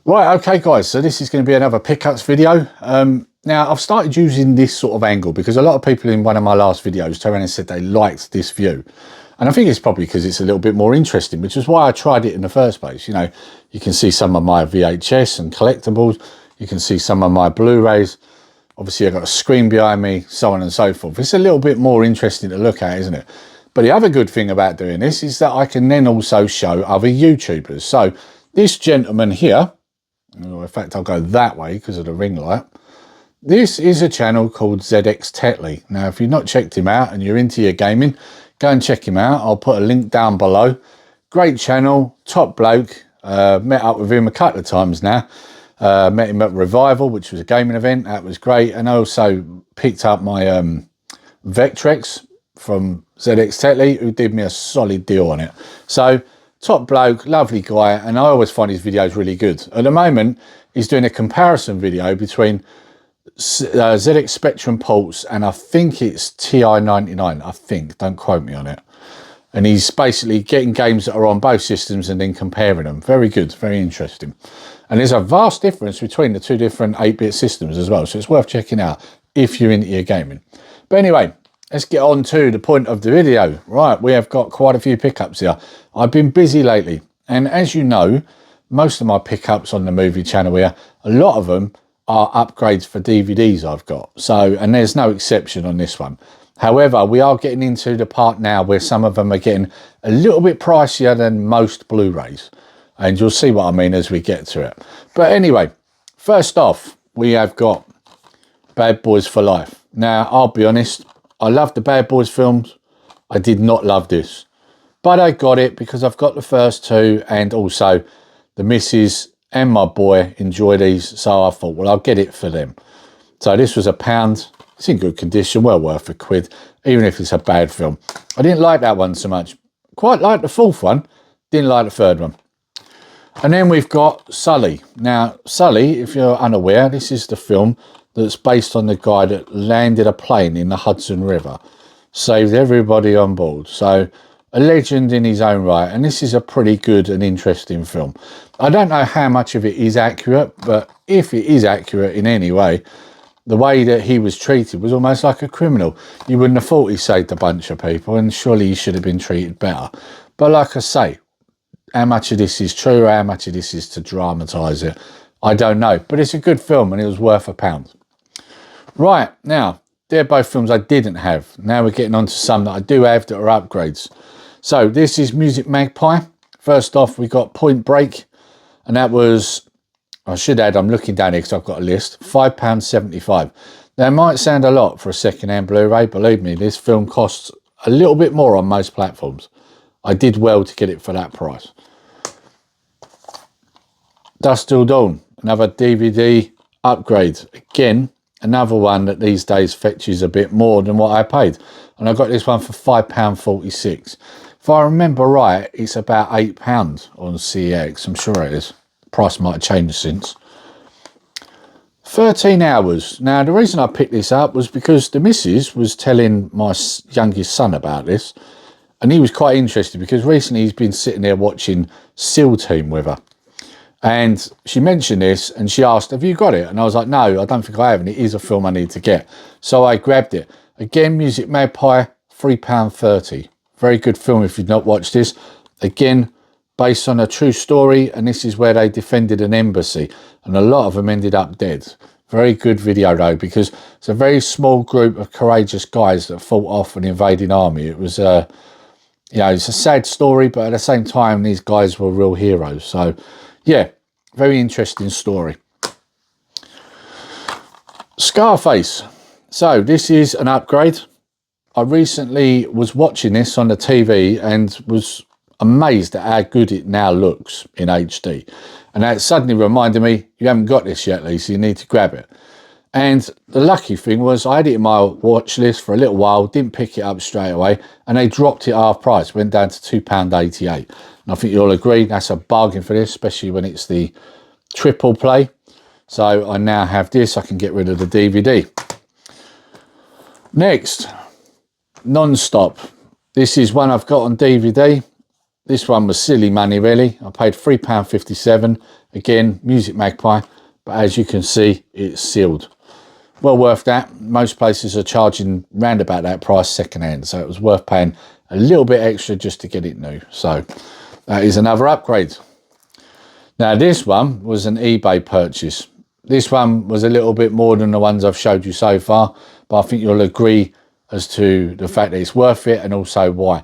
Right, okay guys, so this is going to be another pickups video. Now I've started using this sort of angle because a lot of people in one of my last videos turned around and said they liked this view. And I think it's probably because it's a little bit more interesting, which is why I tried it in the first place. You know, you can see some of my VHS and collectibles. You can see some of my Blu-rays. Obviously I've got a screen behind me, so on and so forth. It's a little bit more interesting to look at, isn't it? But the other good thing about doing this is that I can then also show other YouTubers. So this gentleman here, in fact, I'll go that way because of the ring light. This is a channel called ZX Now, if you've not checked him out and you're into your gaming, go and check him out. I'll put a link down below. Great channel, top bloke. Met up with him a couple of times now. Met him at Revival, which was a gaming event. That was great. And I also picked up my Vectrex from ZX who did me a solid deal on it. So, top bloke, lovely guy, and I always find his videos really good. At the moment, he's doing a comparison video between ZX Spectrum Pulse and I think it's TI-99, I think, don't quote me on it. And he's basically getting games that are on both systems and then comparing them. Very good, very interesting. And there's a vast difference between the two different 8-bit systems as well, so it's worth checking out if you're into your gaming. But anyway, let's get on to the point of the video. Right, we have got quite a few pickups here. I've been busy lately, and as you know, most of my pickups on the movie channel here, a lot of them are upgrades for DVDs I've got. So, and there's no exception on this one. However, we are getting into the part now where some of them are getting a little bit pricier than most Blu-rays. And you'll see what I mean as we get to it. But anyway, first off, we have got Bad Boys for Life. Now, I'll be honest, I love the Bad Boys films. I did not love this. But I got it because I've got the first two, and also the missus and my boy enjoy these, so I thought, well, I'll get it for them. So this was £1. It's in good condition, well worth a quid, even if it's a bad film. I didn't like that one so much. Quite like the fourth one, didn't like the third one. And then we've got Sully. Now, Sully, if you're unaware, this is the film that's based on the guy that landed a plane in the Hudson River, saved everybody on board. So a legend in his own right, and this is a pretty good and interesting film. I don't know how much of it is accurate, but if it is accurate in any way, the way that he was treated was almost like a criminal. You wouldn't have thought he saved a bunch of people, and surely he should have been treated better. But like I say, how much of this is true, how much of this is to dramatise it, I don't know. But it's a good film, and it was worth £1. Right, now, they're both films I didn't have. Now we're getting on to some that I do have that are upgrades. So this is Music Magpie. First off, we got Point Break, and that was, I should add, I'm looking down here because I've got a list, £5.75. Now, it might sound a lot for a second-hand Blu-ray. Believe me, this film costs a little bit more on most platforms. I did well to get it for that price. Dusk Till Dawn, another DVD upgrade. Again, another one that these days fetches a bit more than what I paid. And I got this one for £5.46. If I remember right, it's about £8 on CX. I'm sure it is. The price might have changed since. 13 Hours. Now, the reason I picked this up was because the missus was telling my youngest son about this. And he was quite interested because recently he's been sitting there watching SEAL Team with her. And she mentioned this and she asked, have you got it? And I was like, no, I don't think I have. And it is a film I need to get. So I grabbed it. Again, Music Magpie, £3.30. Very good film if you've not watched this. Again, based on a true story. And this is where they defended an embassy. And a lot of them ended up dead. Very good video though, because it's a very small group of courageous guys that fought off an invading army. It was you know, it's a sad story, but at the same time, these guys were real heroes. So, yeah, very interesting story. Scarface. So, this is an upgrade. I recently was watching this on the TV and was amazed at how good it now looks in HD. And that suddenly reminded me, you haven't got this yet, Lisa, you need to grab it. And the lucky thing was I had it in my watch list for a little while, didn't pick it up straight away, and they dropped it half price, went down to £2.88. And I think you'll agree that's a bargain for this, especially when it's the triple play. So I now have this, I can get rid of the DVD. Next, Non-Stop. This is one I've got on DVD. This one was silly money, really. I paid £3.57. Again, Music Magpie, but as you can see, it's sealed. Well worth that. Most places are charging round about that price second-hand, so it was worth paying a little bit extra just to get it new. So that is another upgrade. Now, this one was an eBay purchase. This one was a little bit more than the ones I've showed you so far, but I think you'll agree as to the fact that it's worth it and also why.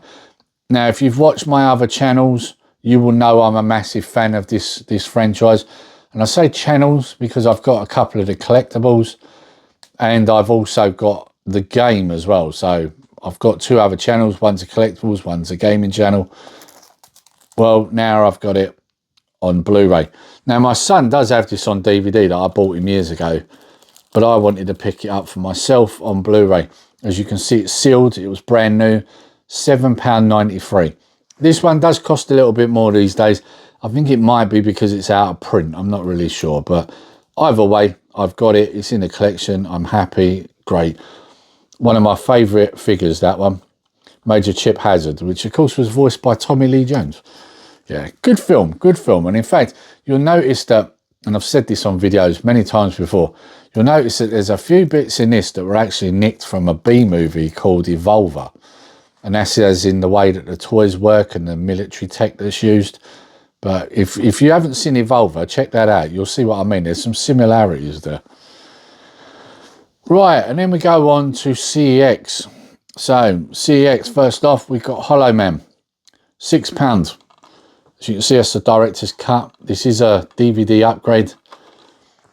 Now, if you've watched my other channels, you will know I'm a massive fan of this franchise. And I say channels because I've got a couple of the collectibles and I've also got the game as well. So I've got two other channels. One's a collectibles, one's a gaming channel. Well, now I've got it on Blu-ray. Now, my son does have this on DVD that I bought him years ago, but I wanted to pick it up for myself on Blu-ray. As you can see, it's sealed. It was brand new. £7.93. This one does cost a little bit more these days. I think it might be because it's out of print. I'm not really sure, but either way, I've got it. It's in the collection. I'm happy. Great. One of my favourite figures, that one. Major Chip Hazard, which of course was voiced by Tommy Lee Jones. Yeah, good film, good film. And in fact, you'll notice that, and I've said this on videos many times before, you'll notice that there's a few bits in this that were actually nicked from a B movie called Evolver. And that's as in the way that the toys work and the military tech that's used. But if you haven't seen Evolver, check that out. You'll see what I mean. There's some similarities there. Right, and then we go on to CEX. So, CEX, first off, we've got Hollow Man. £6. As you can see, that's the director's cut. This is a DVD upgrade.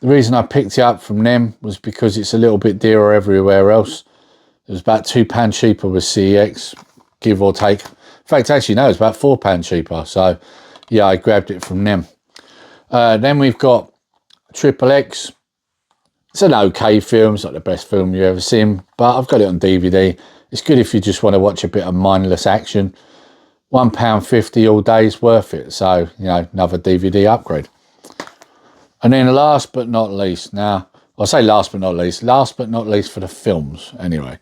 The reason I picked it up from them was because it's a little bit dearer everywhere else. It was about £2 cheaper with CEX, give or take. In fact, actually, no, it's about £4 cheaper. So, yeah, I grabbed it from them. Then we've got Triple X. It's an okay film. It's not the best film you've ever seen, but I've got it on DVD. It's good if you just want to watch a bit of mindless action. £1.50 all day is worth it. So, you know, another DVD upgrade. And then last but not least, now, I'll say last but not least for the films anyway.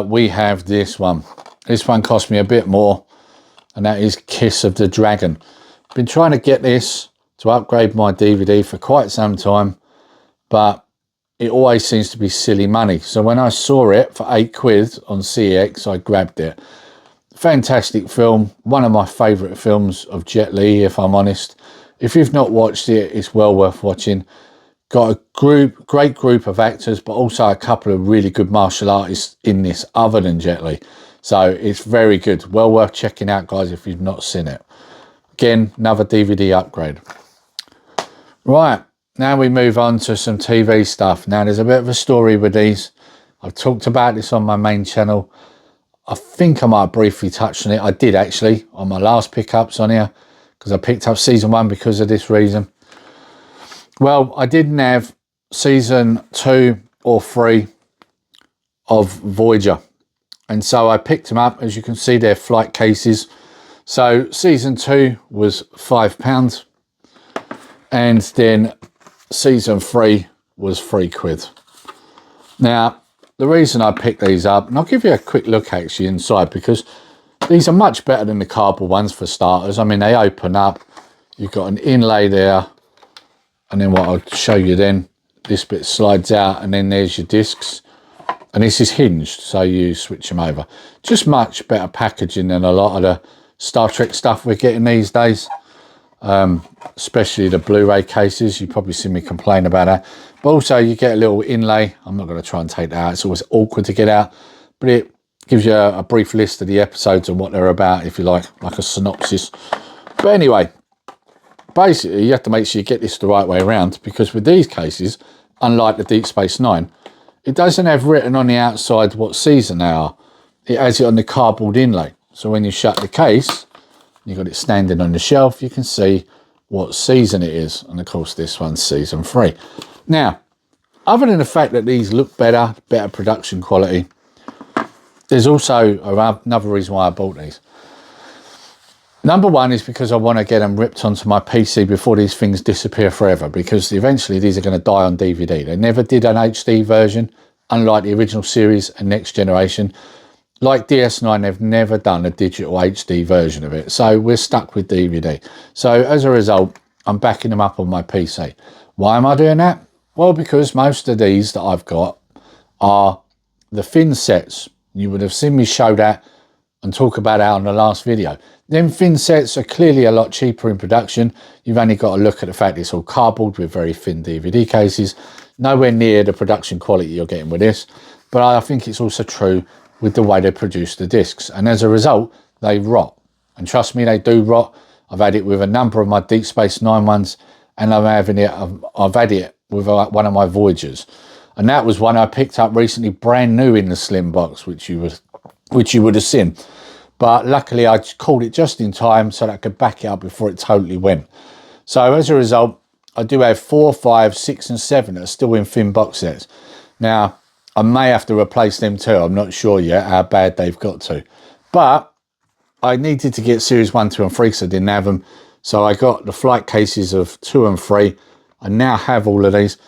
We have this one. This one cost me a bit more, and that is Kiss of the Dragon. Been trying to get this to upgrade my DVD for quite some time, but it always seems to be silly money. So when I saw it for £8 on CX, I grabbed it. Fantastic film. One of my favourite films of Jet Li, if I'm honest. If you've not watched it, it's well worth watching. Got a great group of actors, but also a couple of really good martial artists in this other than Jet Li. So it's very good. Well worth checking out, guys, if you've not seen it. Again, another DVD upgrade. Right, now we move on to some TV stuff. Now, there's a bit of a story with these. I've talked about this on my main channel. I think I might have briefly touched on it. I did, actually, on my last pickups on here, because I picked up season 1 because of this reason. Well, I didn't have season 2 or 3 of Voyager. And so I picked them up. As you can see, they're flight cases. So season 2 was £5. And then season 3 was £3. Now, the reason I picked these up, and I'll give you a quick look actually inside, because these are much better than the cardboard ones for starters. I mean, they open up. You've got an inlay there. And then what I'll show you then, this bit slides out and then there's your discs. And this is hinged, so you switch them over. Just much better packaging than a lot of the Star Trek stuff we're getting these days. Especially the Blu Ray cases. You probably see me complain about that. But also you get a little inlay. I'm not going to try and take that out. It's always awkward to get out. But it gives you a brief list of the episodes and what they're about, if you like a synopsis. But anyway, basically you have to make sure you get this the right way around, because with these cases, unlike the Deep Space Nine, it doesn't have written on the outside what season they are. It has it on the cardboard inlay. So when you shut the case, you've got it standing on the shelf, you can see what season it is. And of course, this one's season 3. Now, other than the fact that these look better production quality, there's also another reason why I bought these. Number one is because I want to get them ripped onto my PC before these things disappear forever, because eventually these are going to die on DVD. They never did an HD version, unlike the original series and Next Generation. like DS9, they've never done a digital HD version of it. So we're stuck with DVD. So as a result, I'm backing them up on my PC. Why am I doing that? Well, because most of these that I've got are the thin sets. You would have seen me show that and talk about that on the last video. Them thin sets are clearly a lot cheaper in production. You've only got to look at the fact it's all cardboard with very thin DVD cases. Nowhere near the production quality you're getting with this. But I think it's also true with the way they produce the discs. And as a result, they rot. And trust me, they do rot. I've had it with a number of my Deep Space Nine ones, and I've had it with one of my Voyagers. And that was one I picked up recently, brand new in the slim box, which you would have seen. But luckily I called it just in time so that I could back it up before it totally went. So as a result, I do have 4, 5, 6 and 7 that are still in thin box sets. Now, I may have to replace them too. I'm not sure yet how bad they've got to. But I needed to get series 1, 2 and 3 because I didn't have them. So I got the flight cases of 2 and 3. I now have all of these.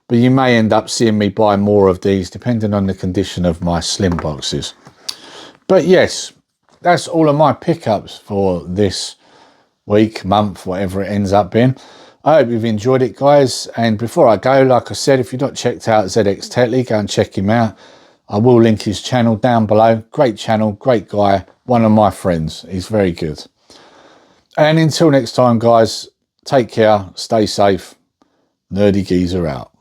But you may end up seeing me buy more of these depending on the condition of my slim boxes. But yes, that's all of my pickups for this week, month, whatever it ends up being. I hope you've enjoyed it, guys. And before I go, like I said, if you've not checked out ZX Tetley, go and check him out. I will link his channel down below. Great channel, great guy, one of my friends. He's very good. And until next time, guys, take care, stay safe. Nerdy Geezer out.